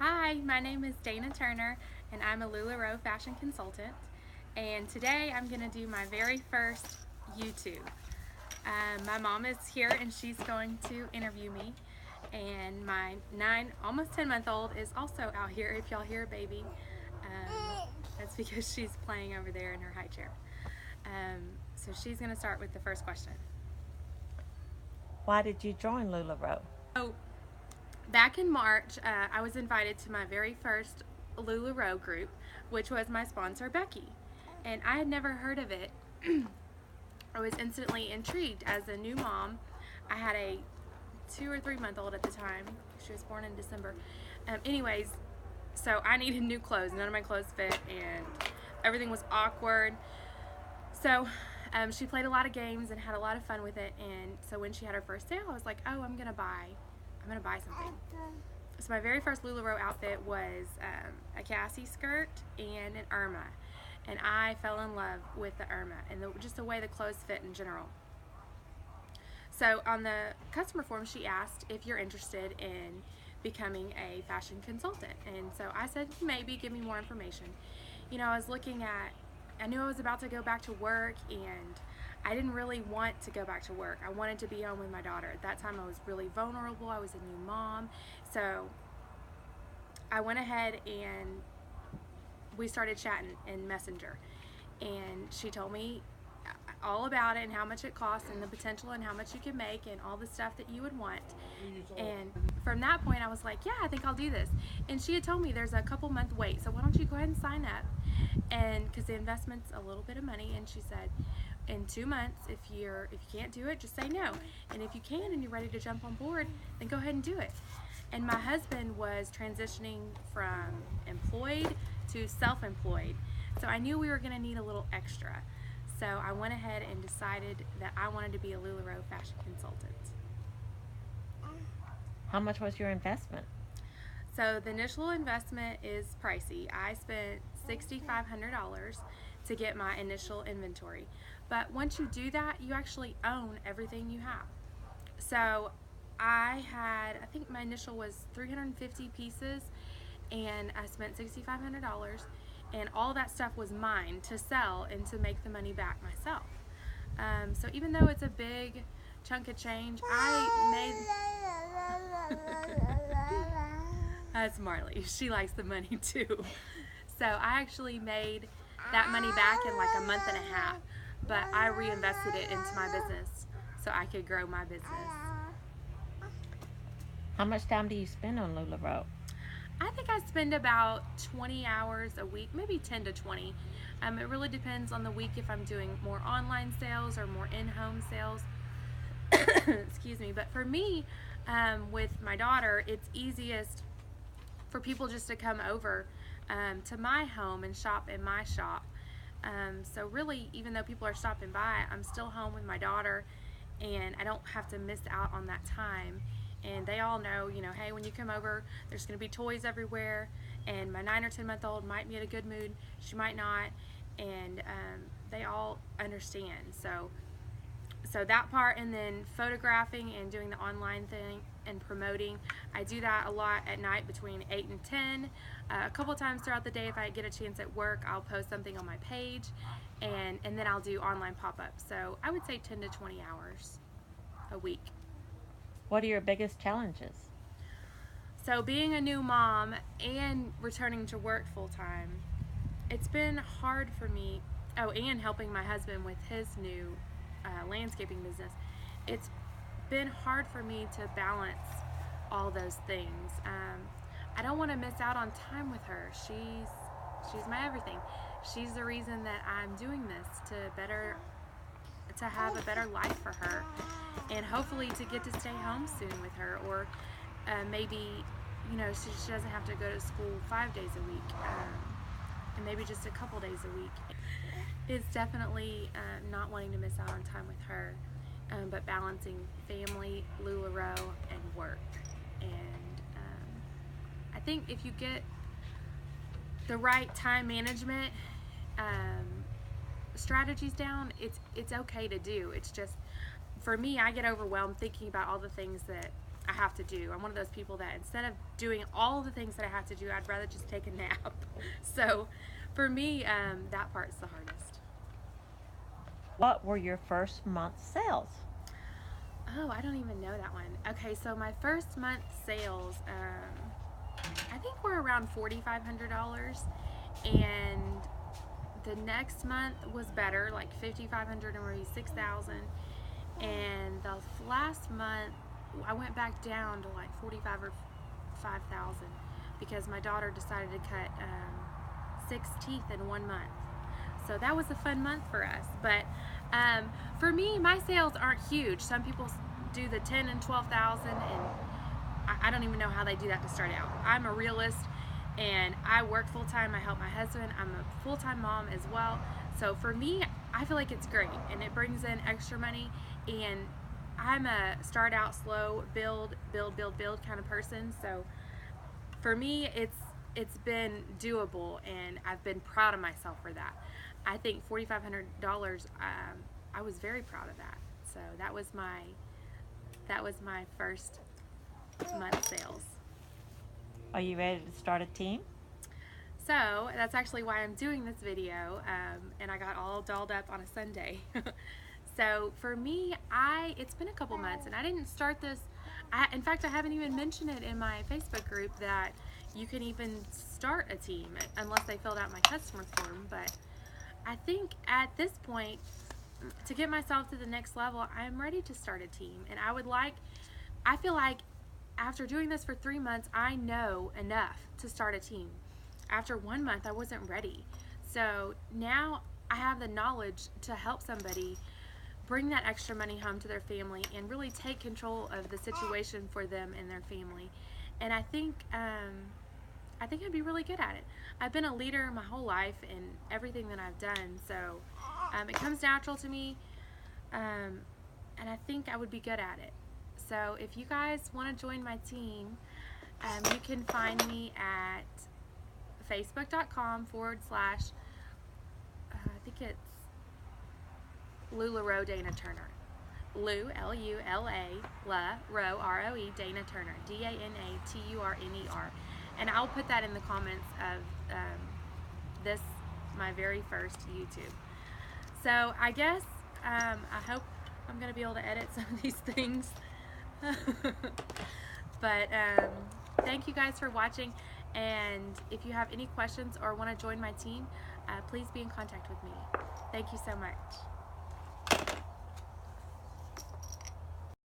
Hi, my name is Dana Turner, and I'm a LuLaRoe fashion consultant. And today I'm going to do my very first YouTube. My mom is here, and she's going to interview me. And my almost 10-month old is also out here. If y'all hear a baby, that's because she's playing over there in her high chair. So she's going to start with the first question. Why did you join LuLaRoe? So back in March, I was invited to my very first LuLaRoe group, which was my sponsor, Becky. And I had never heard of it. I was instantly intrigued. As a new mom, I had a 2 or 3 month old at the time. She was born in December. Anyways, so I needed new clothes. None of my clothes fit, and everything was awkward. So she played a lot of games and had a lot of fun with it. And so when she had her first sale, I was like, oh, I'm gonna buy something. So my very first LuLaRoe outfit was a Cassie skirt and an Irma, and I fell in love with the Irma and just the way the clothes fit in general. So on the customer form, she asked if you're interested in becoming a fashion consultant, and so I said maybe, give me more information. I knew I was about to go back to work, and I didn't really want to go back to work. I wanted to be home with my daughter. At that time, I was really vulnerable. I was a new mom. So I went ahead and we started chatting in Messenger. And she told me all about it and how much it costs and the potential and how much you can make and all the stuff that you would want. And from that point, I was like, yeah, I think I'll do this. And she had told me there's a couple month wait, so why don't you go ahead and sign up? And because the investment's a little bit of money, and she said, in 2 months, if you can't do it, just say no. And if you can and you're ready to jump on board, then go ahead and do it. And my husband was transitioning from employed to self-employed, so I knew we were going to need a little extra. So I went ahead and decided that I wanted to be a LuLaRoe fashion consultant. How much was your investment? So the initial investment is pricey. I spent $6,500 to get my initial inventory. But once you do that, you actually own everything you have. So I think my initial was 350 pieces, and I spent $6,500, and all that stuff was mine to sell and to make the money back myself. So even though it's a big chunk of change, That's Marley. She likes the money too. So I actually made that money back in like a month and a half, but I reinvested it into my business so I could grow my business. How much time do you spend on LuLaRoe? I think I spend about 20 hours a week, maybe 10 to 20. It really depends on the week if I'm doing more online sales or more in-home sales. Excuse me. But for me, with my daughter, it's easiest for people just to come over to my home and shop in my shop. So really, even though people are stopping by, I'm still home with my daughter, and I don't have to miss out on that time. And they all know, hey, when you come over, there's going to be toys everywhere, and my 9 or 10 month old might be in a good mood, she might not, and they all understand. So that part, and then photographing and doing the online thing and promoting, I do that a lot at night between 8 and 10. A couple times throughout the day, if I get a chance at work, I'll post something on my page, and then I'll do online pop-ups. So I would say 10 to 20 hours a week. What are your biggest challenges? So being a new mom and returning to work full-time, it's been hard for me. Oh, and helping my husband with his new landscaping business. It's been hard for me to balance all those things. I don't want to miss out on time with her. She's my everything. She's the reason that I'm doing this, to have a better life for her, and hopefully to get to stay home soon with her, or maybe she doesn't have to go to school 5 days a week, and maybe just a couple days a week. It's definitely not wanting to miss out on time with her, but balancing family, LuLaRoe, and work. And I think if you get the right time management strategies down, it's okay to do. It's just, for me, I get overwhelmed thinking about all the things that I have to do. I'm one of those people that instead of doing all the things that I have to do, I'd rather just take a nap. So for me, that part's the hardest. What were your first month's sales? Oh, I don't even know that one. Okay, so my first month sales, I think we're around $4,500, and the next month was better, like 5,500 and maybe 6,000. And the last month, I went back down to like 45 or 5,000 because my daughter decided to cut 6 teeth in 1 month. So that was a fun month for us. But for me, my sales aren't huge. Some people do the 10 and 12,000, and I don't even know how they do that to start out. I'm a realist, and I work full time. I help my husband. I'm a full time mom as well. So for me, I feel like it's great, and it brings in extra money. And I'm a start out slow, build kind of person. So for me, it's been doable, and I've been proud of myself for that. I think $4,500. I was very proud of that. So that was my first month sales. Are you ready to start a team? So that's actually why I'm doing this video, and I got all dolled up on a Sunday. So for me, it's been a couple months, and I didn't start this. In fact, I haven't even mentioned it in my Facebook group that you can even start a team unless they filled out my customer form. But I think at this point, to get myself to the next level, I'm ready to start a team, and I feel like after doing this for 3 months, I know enough to start a team. After 1 month, I wasn't ready. So now I have the knowledge to help somebody bring that extra money home to their family and really take control of the situation for them and their family. And I think I'd be really good at it. I've been a leader my whole life in everything that I've done, so it comes natural to me, and I think I would be good at it. So if you guys want to join my team, you can find me at facebook.com/, I think it's LuLaRoe Dana Turner. Lu, L-U-L-A, Roe, R-O-E, Dana Turner, D-A-N-A-T-U-R-N-E-R. And I'll put that in the comments of this, my very first YouTube. So I guess, I hope I'm going to be able to edit some of these things. But thank you guys for watching. And if you have any questions or want to join my team, please be in contact with me. Thank you so much.